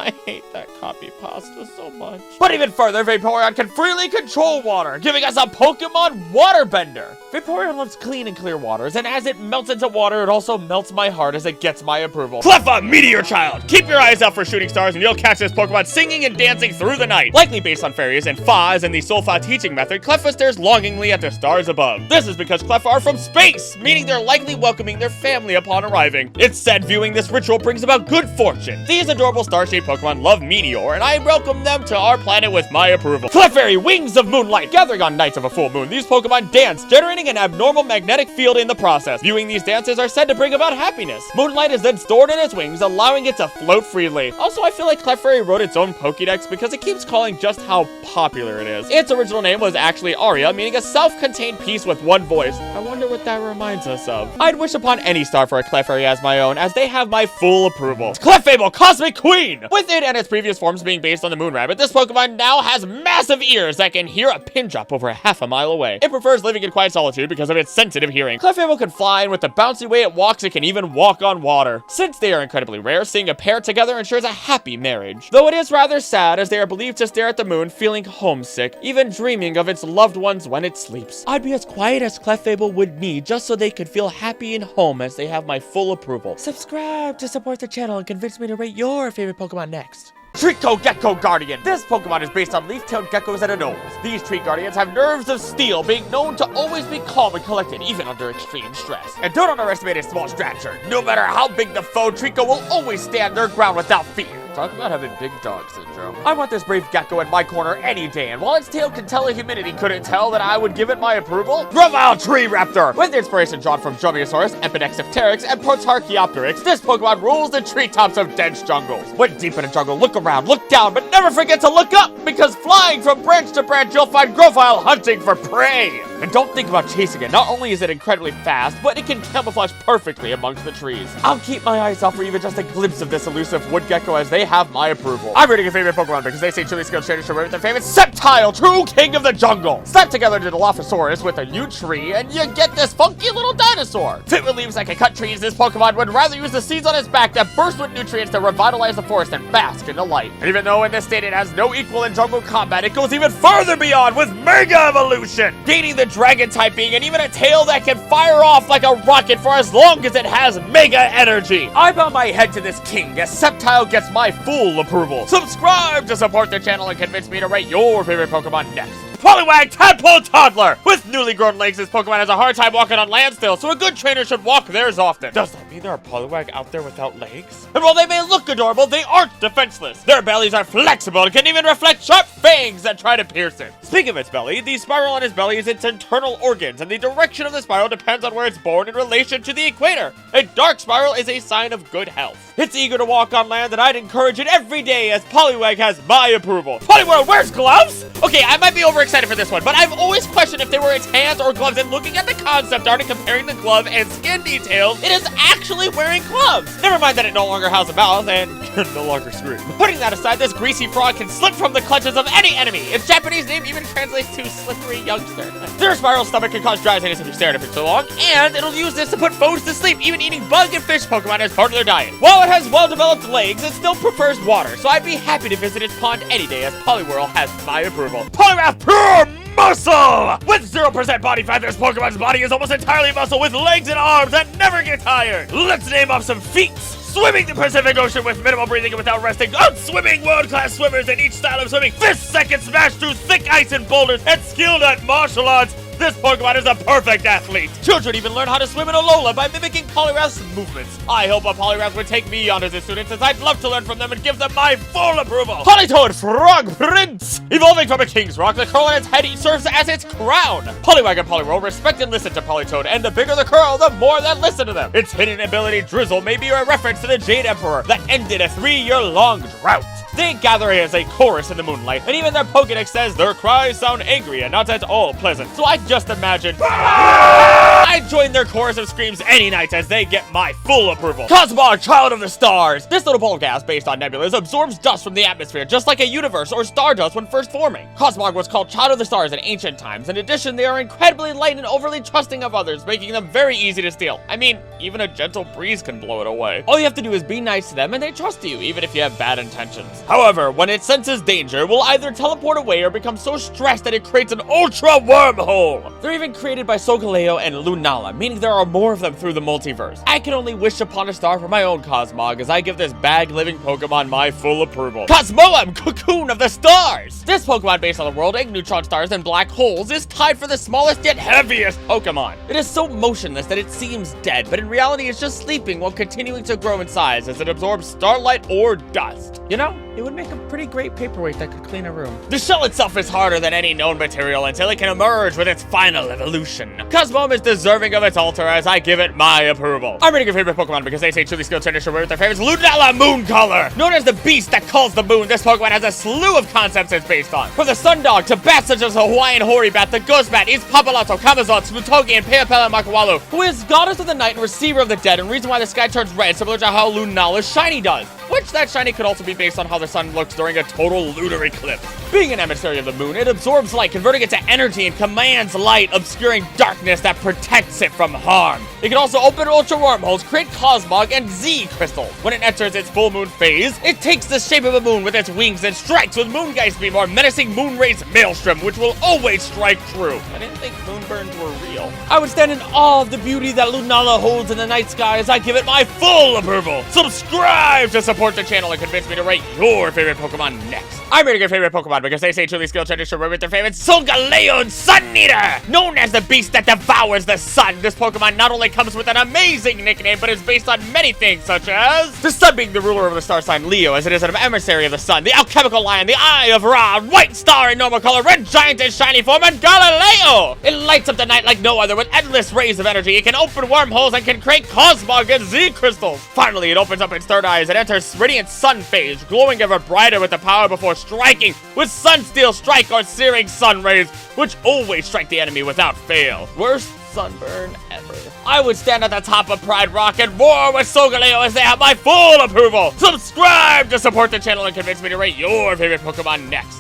I hate that copy pasta so much. But even further, Vaporeon can freely control water, giving us a Pokemon Waterbender. Vaporeon loves clean and clear waters, and as it melts into water, it also melts my heart as it gets my approval. Cleffa, Meteor Child! Keep your eyes out for shooting stars and you'll catch this Pokemon singing and dancing through the night. Likely based on fairies and Fa, as in the Solfa teaching method, Cleffa stares longingly at the stars above. This is because Cleffa are from space, meaning they're likely welcoming their family upon arriving. It's said viewing this ritual brings about good fortune. These adorable star-shaped Pokemon love Meteor, and I welcome them to our planet with my approval. Clefairy, Wings of Moonlight! Gathering on nights of a full moon, these Pokemon dance, generating an abnormal magnetic field in the process. Viewing these dances are said to bring about happiness. Moonlight is then stored in its wings, allowing it to float freely. Also, I feel like Clefairy wrote its own Pokedex because it keeps calling just how popular it is. Its original name was actually Aria, meaning a self-contained piece with one voice. I wonder what that reminds us of. I'd wish upon any star for a Clefairy as my own, as they have my full approval. Clefable, Cosmic Queen! With it and its previous forms being based on the Moon Rabbit, this Pokemon now has massive ears that can hear a pin drop over half a mile away. It prefers living in quiet solitude because of its sensitive hearing. Clefable can fly, and with the bouncy way it walks, it can even walk on water. Since they are incredibly rare, seeing a pair together ensures a happy marriage. Though it is rather sad, as they are believed to stare at the moon, feeling homesick, even dreaming of its loved ones when it sleeps. I'd be as quiet as Clefable would need, just so they could feel happy and home as they have my full approval. Subscribe to support the channel and convince me to rate your favorite Pokemon next. Trico Gecko Guardian. This Pokemon is based on leaf-tailed geckos and anoles. These tree guardians have nerves of steel, being known to always be calm and collected, even under extreme stress. And don't underestimate its small stature. No matter how big the foe, Trico will always stand their ground without fear. Talk about having big dog syndrome. I want this brave gecko in my corner any day, and while its tail can tell a humidity couldn't tell that I would give it my approval, Gravile Tree Raptor! With inspiration drawn from Dromaeosaurus, Epidexipteryx, and Protarchaeopteryx, this Pokemon rules the treetops of dense jungles. When deep in a jungle, look around, look down, but never forget to look up, because flying from branch to branch, you'll find Gravile hunting for prey! And don't think about chasing it. Not only is it incredibly fast, but it can camouflage perfectly amongst the trees. I'll keep my eyes out for even just a glimpse of this elusive wood gecko as they have my approval. I'm reading a favorite Pokemon because they say truly skilled trainers should work with their favorite Sceptile, true king of the jungle. Snap together to Dilophosaurus with a new tree, and you get this funky little dinosaur. Fit with leaves that can cut trees, this Pokemon would rather use the seeds on its back that burst with nutrients to revitalize the forest and bask in the light. And even though in this state it has no equal in jungle combat, it goes even further beyond with Mega Evolution, gaining the Dragon type being and even a tail that can fire off like a rocket for as long as it has Mega Energy. I bow my head to this king as Sceptile gets my full approval. Subscribe to support the channel and convince me to rate your favorite Pokemon next. Poliwag Tadpole Toddler! With newly grown legs, this Pokemon has a hard time walking on land still, so a good trainer should walk theirs often. Does that mean there are Poliwag out there without legs? And while they may look adorable, they aren't defenseless. Their bellies are flexible and can even reflect sharp fangs that try to pierce it. Speaking of its belly, the spiral on its belly is its internal organs, and the direction of the spiral depends on where it's born in relation to the equator. A dark spiral is a sign of good health. It's eager to walk on land, and I'd encourage it every day as Poliwag has my approval. Poliwag wears gloves? Okay, I might be overexcited for this one, but I've always questioned if they were its hands or gloves, and looking at the concept art and comparing the glove and skin details, it is actually wearing gloves. Never mind that it no longer has a mouth and can no longer scream. Putting that aside, this greasy frog can slip from the clutches of any enemy. Its Japanese name even translates to slippery youngster. Their spiral stomach can cause drowsiness if you stare at it for too long, and it'll use this to put foes to sleep, even eating bug and fish Pokemon as part of their diet. While it has well-developed legs, it still prefers water, so I'd be happy to visit its pond any day as Poliwhirl has my approval. Poliwrath Pure Muscle! With 0% body fat, this Pokemon's body is almost entirely muscle with legs and arms that never get tired. Let's name off some feats. Swimming the Pacific Ocean with minimal breathing and without resting. Outswimming world-class swimmers in each style of swimming. Fist second smash through thick ice and boulders. And skilled at martial arts. This Pokemon is a perfect athlete. Children even learn how to swim in Alola by mimicking Poliwrath's movements. I hope a Poliwrath would take me on as a student, as I'd love to learn from them and give them my full approval. Politoed Frog Prince! Evolving from a King's Rock, the curl on its head serves as its crown. Poliwag and Poliwhirl respect and listen to Politoed, and the bigger the curl, the more that listen to them. Its hidden ability Drizzle may be a reference to the Jade Emperor that ended a 3-year-long drought. They gather as a chorus in the moonlight, and even their Pokedex says their cries sound angry and not at all pleasant. So I just imagine I join their chorus of screams any night as they get my full approval. Cosmog, Child of the Stars! This little ball of gas based on nebulas absorbs dust from the atmosphere just like a universe or stardust when first forming. Cosmog was called Child of the Stars in ancient times. In addition, they are incredibly light and overly trusting of others, making them very easy to steal. I mean, even a gentle breeze can blow it away. All you have to do is be nice to them and they trust you, even if you have bad intentions. However, when it senses danger, it will either teleport away or become so stressed that it creates an ultra wormhole. They're even created by Solgaleo and Lunala, meaning there are more of them through the multiverse. I can only wish upon a star for my own Cosmog as I give this bag-living Pokemon my full approval. Cosmoem, Cocoon of the Stars! This Pokemon based on the world, egg neutron stars, and black holes is tied for the smallest yet heaviest Pokemon. It is so motionless that it seems dead, but in reality it's just sleeping while continuing to grow in size as it absorbs starlight or dust. You know, it would make a pretty great paperweight that could clean a room. The shell itself is harder than any known material until it can emerge with its final evolution. Cosmoem is deserving of its altar as I give it my approval. I'm rating your favorite Pokemon because they say truly skilled trainers should wear with their favorites. Lunala Mooncolor! Known as the beast that calls the moon, this Pokemon has a slew of concepts it's based on. From the Sundog to bats such as the Hawaiian Hori Bat, the Ghost Bat, East Papalato, Kamazot, Smutogi, and Peapela Makawalu, who is goddess of the night and receiver of the dead, and reason why the sky turns red, similar to how Lunala's shiny does. Which that shiny could also be based on how the sun looks during a total lunar eclipse. Being an emissary of the moon, it absorbs light, converting it to energy, and commands light, obscuring darkness that protects it from harm. It can also open ultra wormholes, create Cosmog, and Z crystals. When it enters its full moon phase, it takes the shape of a moon with its wings and strikes with Moongeist Beam or menacing Moonrace Maelstrom, which will always strike true. I didn't think moonburns were real. I would stand in awe of the beauty that Lunala holds in the night sky as I give it my full approval. Subscribe to support the channel and convince me to rate your favorite Pokemon next. I'm rating your favorite Pokemon because they say truly skilled trainers should wear with their favorites. Solgaleo Sun Eater! Known as the beast that devours the sun, this Pokemon not only comes with an amazing nickname, but is based on many things such as the sun being the ruler of the star sign Leo, as it is an emissary of the sun, the alchemical lion, the eye of Ra, white star in normal color, red giant in shiny form, and Galileo! It lights up the night like no other with endless rays of energy. It can open wormholes and can create Cosmog and Z crystals. Finally, it opens up its third eye as it enters radiant sun phase, glowing ever brighter with the power before striking with Sunsteel Strike or Searing Sun Rays, which always strike the enemy without fail. Worst sunburn ever. I would stand at the top of Pride Rock and roar with Solgaleo as they have my full approval. Subscribe to support the channel and convince me to rate your favorite Pokemon next.